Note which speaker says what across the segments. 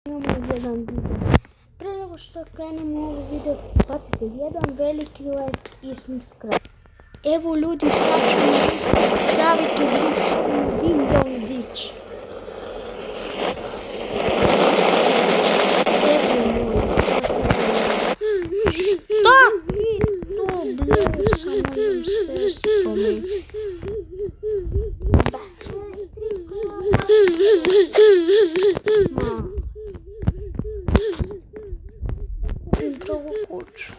Speaker 1: Imamo jedan video. Prije nego što krenemo u ovo video, bacite jedan veliki like i subscribe. Evo ljudi, sad ćemo staviti u Ding Dong Ditch. Evo moji, šta ti tu bleju sa mojom sestrom? Prvu kuću.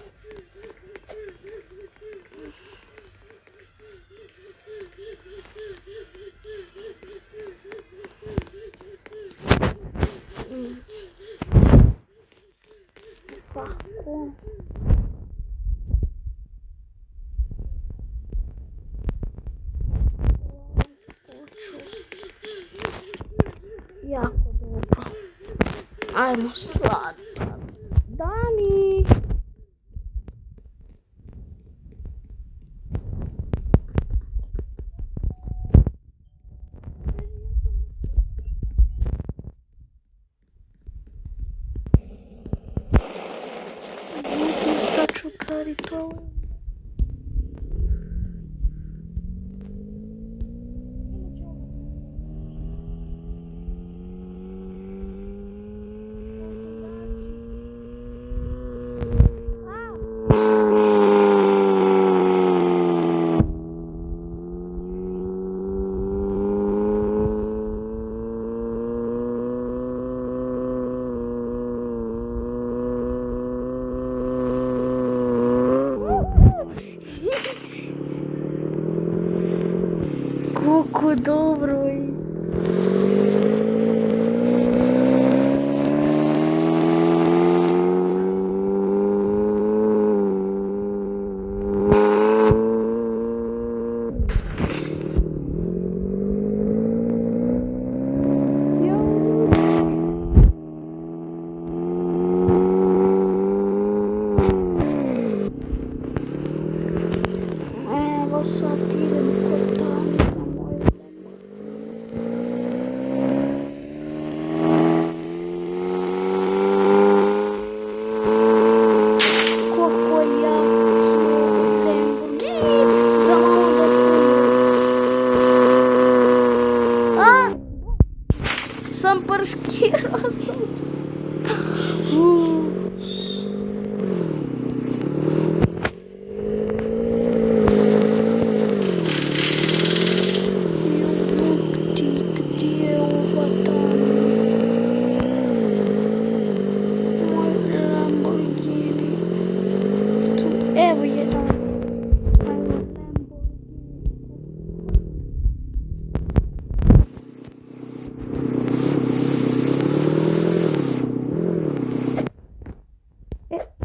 Speaker 1: Ovako. Kuću. Jako dobro. Ajmo sad. Dani! Ljudi, sad ću graditi ovo. Kako dobro je. Evo sad idem kod Dani za moj Kako jaki Lamborghini, za malo da sam parškirao sam se. Evo jedan.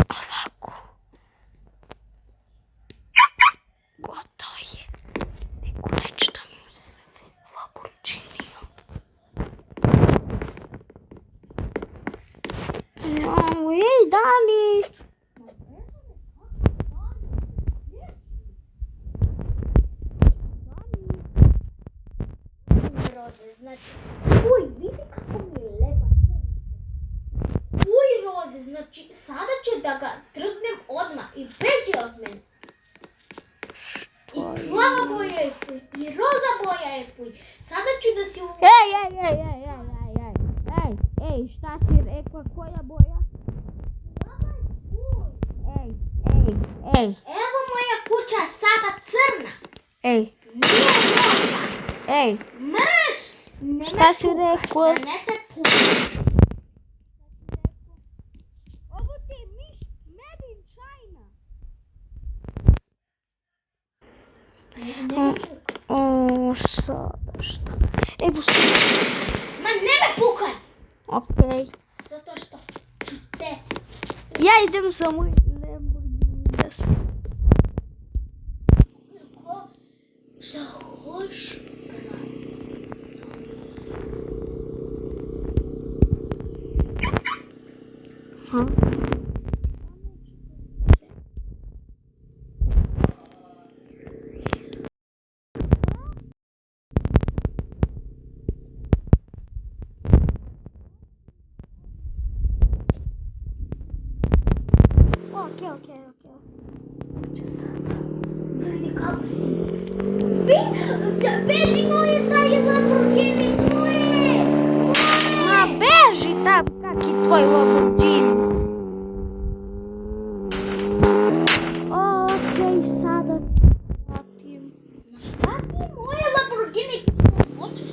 Speaker 1: Ovako. Gotovo je. Neko reći da mi uzme Lamborghinija. Ej, Dani! Znači, uj, vidi kako mi je lepa. Uj, roze, znači, sada ću da ga trgnem odmah i beži od mene. I plava boja je fuj, i roza boja je fuj. Sada ću da si uvučem. Ej, šta si rekla, koja boja? Plava je fuj. Ej. Evo moja kuća sada crna. Ej. Nije roza. Ej. Mrš. Šta si rekao? Da ne se puši. Ovo ti je miš made in China. Sada šta? Evo sada. Ma ne me pukaj. Okej. Zato što ću te. Ja idem za moj Lamborghini. Šta hoš? Окей.
Speaker 2: Види како си. Бежи моје тај Ламборгини, моје!
Speaker 1: Ма бежи там, каки твој Ламборгини. Окей, сада ти.
Speaker 2: Шта ти моје Ламборгини? Хочеш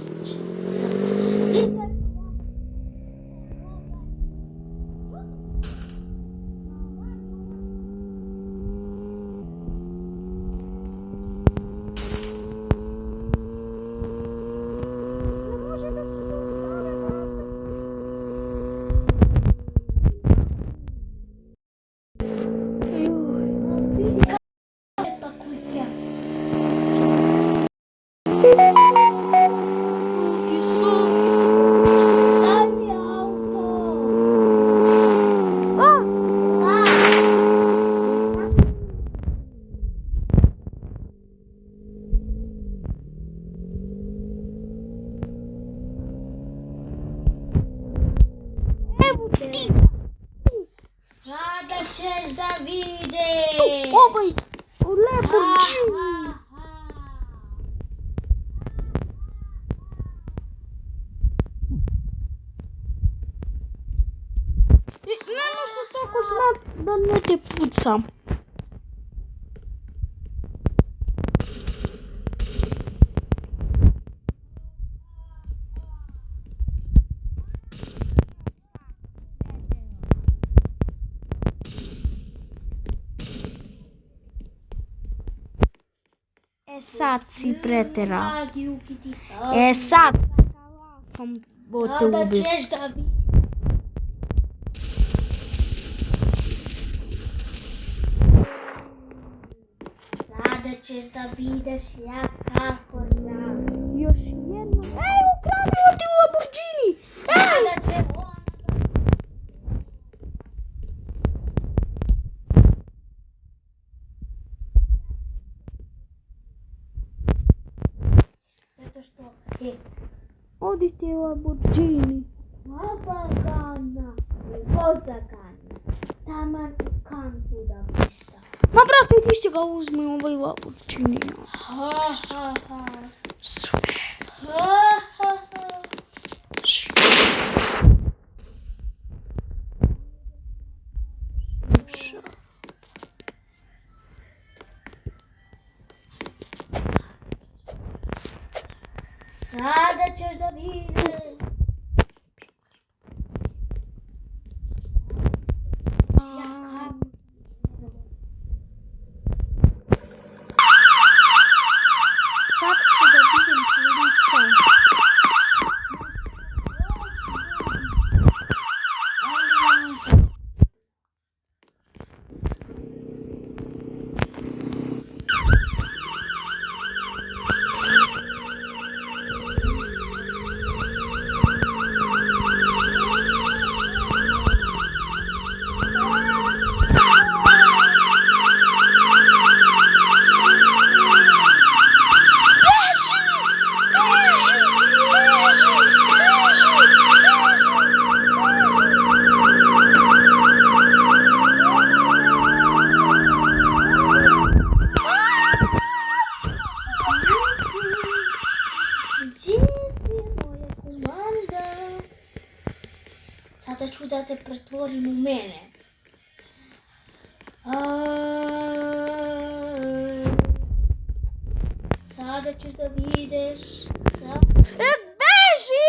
Speaker 1: Може да се заустави. Ти су.
Speaker 2: Сада ćeš da vidiš.
Speaker 1: Овој Ламборгини. Нема се толку знат да не те пуцам. Сад си претера. Сад. Сам во те
Speaker 2: Сада
Speaker 1: убив.
Speaker 2: ćeš da vidiš. Sada ćeš da vidiš ja kako sam.
Speaker 1: Još jedno. Украдила ти Ламборгини.
Speaker 2: Sada će ona zato što je
Speaker 1: Оди ти Ламборгини.
Speaker 2: Лабагана, возагана, таман канто да писа.
Speaker 1: Ма брате, ти си го узми овој Ламборгини.
Speaker 2: Ха-ха-ха.
Speaker 1: Све.
Speaker 2: Ха-ха-ха. Sada ćeš da vidiš.
Speaker 1: Sad ću da vidim polica.
Speaker 2: Sada ću da te pretvorim u mene. Sada ćeš da vidiš.
Speaker 1: Beži!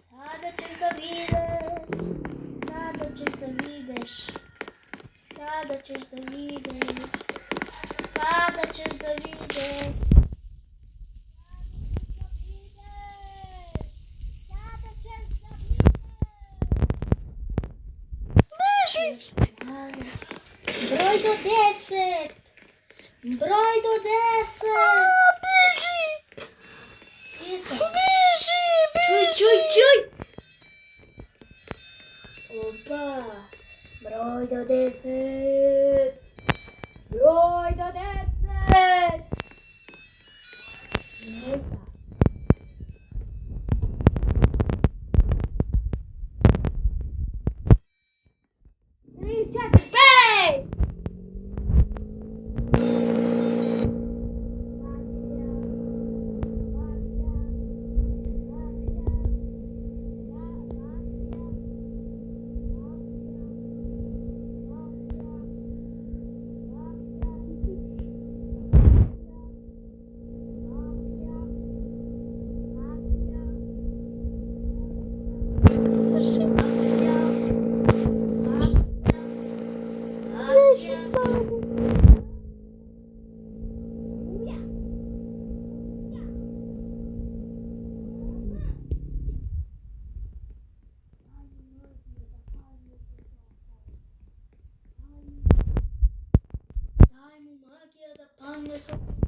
Speaker 2: Sada ćeš da vidiš. Sada ćeš da vidiš. Sada ćeš da vidiš. Sada ćeš da vidiš. Broj do 10. Broj do 10.
Speaker 1: Beži!
Speaker 2: Eto.
Speaker 1: Beži!
Speaker 2: Čuj. Opa. Broj do 10. Broj do 10. Eto. 3, 4, 5. се